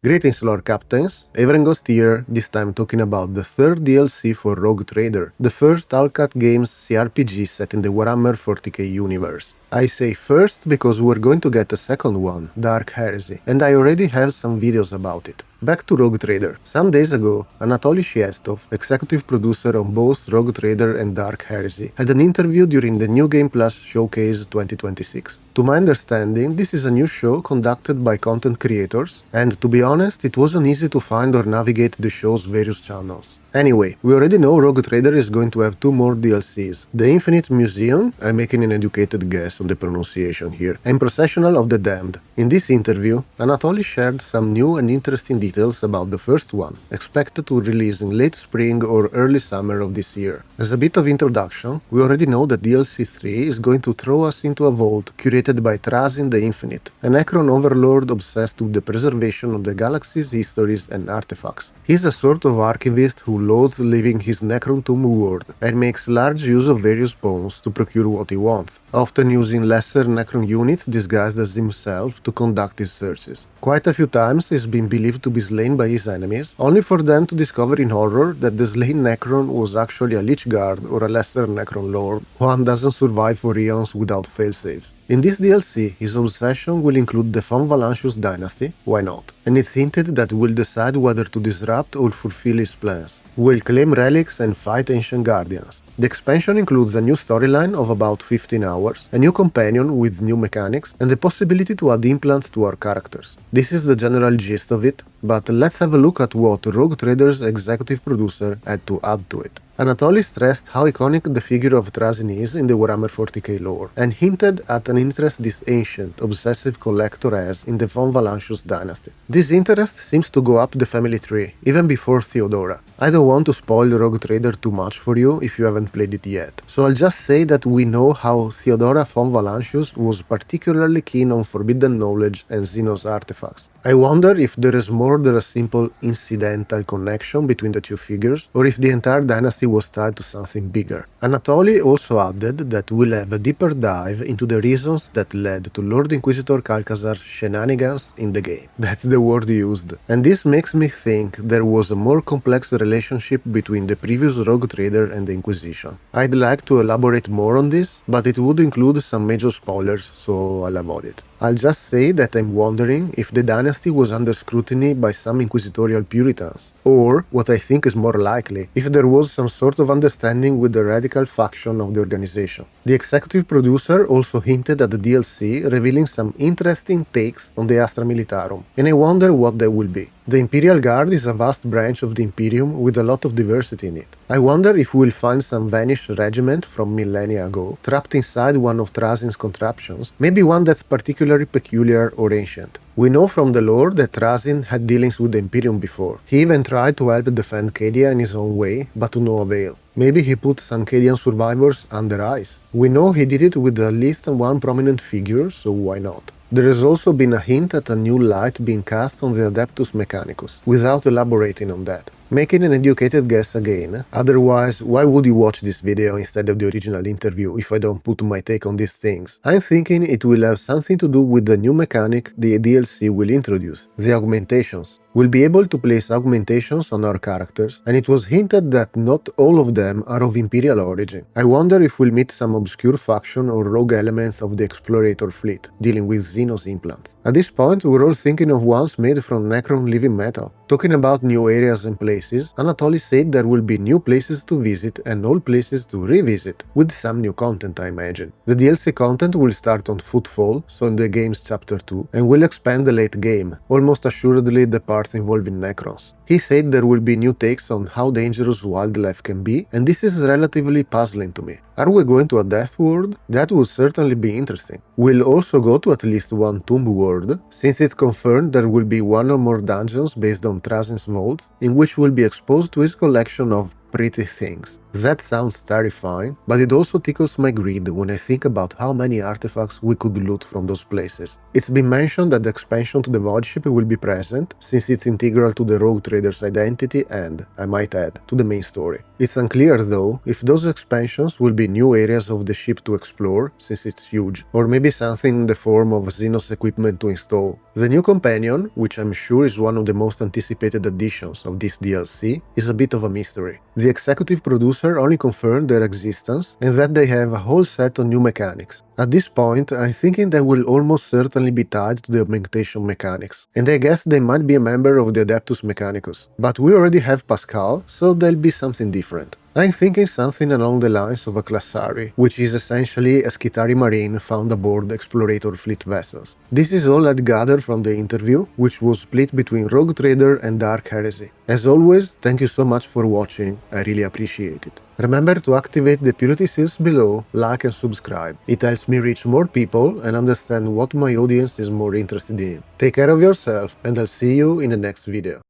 Greetings lore captains, Evrengost here, this time talking about the third DLC for Rogue Trader, the first Owlcat Games CRPG set in the Warhammer 40k universe. I say first because we're going to get a second one, Dark Heresy, and I already have some videos about it. Back to Rogue Trader. Some days ago, Anatoly Shestov, executive producer on both Rogue Trader and Dark Heresy, had an interview during the New Game Plus Showcase 2026. To my understanding, this is a new show conducted by content creators, and to be honest, it wasn't easy to find or navigate the show's various channels. Anyway, we already know Rogue Trader is going to have two more DLCs, the Infinite Museion, I'm making an educated guess on the pronunciation here, and Processional of the Damned. In this interview, Anatoly shared some new and interesting details about the first one, expected to release in late spring or early summer of this year. As a bit of introduction, we already know that DLC 3 is going to throw us into a vault curated by Trazyn the Infinite, a Necron overlord obsessed with the preservation of the galaxy's histories and artifacts. He's a sort of archivist who loathes leaving his Necron tomb world and makes large use of various bones to procure what he wants, often using lesser Necron units disguised as himself to conduct his searches. Quite a few times he's been believed to be slain by his enemies, only for them to discover in horror that the slain Necron was actually a Lich Guard or a lesser Necron lord. One doesn't survive for eons without failsafes. In this DLC, his obsession will include the Von Valancius dynasty, why not? And it's hinted that we'll decide whether to disrupt or fulfill his plans. We'll claim relics and fight ancient guardians. The expansion includes a new storyline of about 15 hours, a new companion with new mechanics, and the possibility to add implants to our characters. This is the general gist of it, but let's have a look at what Rogue Trader's executive producer had to add to it. Anatoly stressed how iconic the figure of Trazyn is in the Warhammer 40k lore, and hinted at an interest this ancient, obsessive collector has in the Von Valancius dynasty. This interest seems to go up the family tree, even before Theodora. I don't want to spoil Rogue Trader too much for you if you haven't played it yet, so I'll just say that we know how Theodora Von Valancius was particularly keen on forbidden knowledge and Xenos artifacts. I wonder if there is more than a simple incidental connection between the two figures, or if the entire dynasty was tied to something bigger. Anatoly also added that we'll have a deeper dive into the reasons that led to Lord Inquisitor Calcazar's shenanigans in the game. That's the word used. And this makes me think there was a more complex relationship between the previous Rogue Trader and the Inquisition. I'd like to elaborate more on this, but it would include some major spoilers, so I'll avoid it. I'll just say that I'm wondering if the dynasty was under scrutiny by some inquisitorial Puritans, or, what I think is more likely, if there was some sort of understanding with the radical faction of the organization. The executive producer also hinted at the DLC revealing some interesting takes on the Astra Militarum, and I wonder what they will be. The Imperial Guard is a vast branch of the Imperium with a lot of diversity in it. I wonder if we'll find some vanished regiment from millennia ago, trapped inside one of Trazyn's contraptions, maybe one that's particularly peculiar or ancient. We know from the lore that Trazyn had dealings with the Imperium before. He even tried to help defend Cadia in his own way, but to no avail. Maybe he put some Cadian survivors under ice. We know he did it with at least one prominent figure, so why not? There has also been a hint at a new light being cast on the Adeptus Mechanicus, without elaborating on that. Making an educated guess again, otherwise why would you watch this video instead of the original interview if I don't put my take on these things? I'm thinking it will have something to do with the new mechanic the DLC will introduce, the augmentations. We'll be able to place augmentations on our characters, and it was hinted that not all of them are of Imperial origin. I wonder if we'll meet some obscure faction or rogue elements of the Explorator fleet, dealing with Xenos implants. At this point, we're all thinking of ones made from Necron living metal. Talking about new areas and places, Anatoly said there will be new places to visit and old places to revisit, with some new content I imagine. The DLC content will start on Footfall, so in the game's chapter 2, and will expand the late game, almost assuredly the parts involving Necrons. He said there will be new takes on how dangerous wildlife can be, and this is relatively puzzling to me. Are we going to a death world? That would certainly be interesting. We'll also go to at least one tomb world, since it's confirmed there will be one or more dungeons based on Trazyn's vaults, in which we'll be exposed to his collection of pretty things. That sounds terrifying, but it also tickles my greed when I think about how many artifacts we could loot from those places. It's been mentioned that the expansion to the VOD ship will be present, since it's integral to the Rogue Trader's identity and, I might add, to the main story. It's unclear though if those expansions will be new areas of the ship to explore, since it's huge, or maybe something in the form of Xenos equipment to install. The new companion, which I'm sure is one of the most anticipated additions of this DLC, is a bit of a mystery. The executive producer only confirmed their existence and that they have a whole set of new mechanics. At this point, I'm thinking they will almost certainly be tied to the augmentation mechanics, and I guess they might be a member of the Adeptus Mechanicus. But we already have Pascal, so there'll be something different. I'm thinking something along the lines of a Classari, which is essentially a Skitari Marine found aboard Explorator fleet vessels. This is all I'd gathered from the interview, which was split between Rogue Trader and Dark Heresy. As always, thank you so much for watching, I really appreciate it. Remember to activate the purity seals below, like and subscribe. It helps me reach more people and understand what my audience is more interested in. Take care of yourself, and I'll see you in the next video.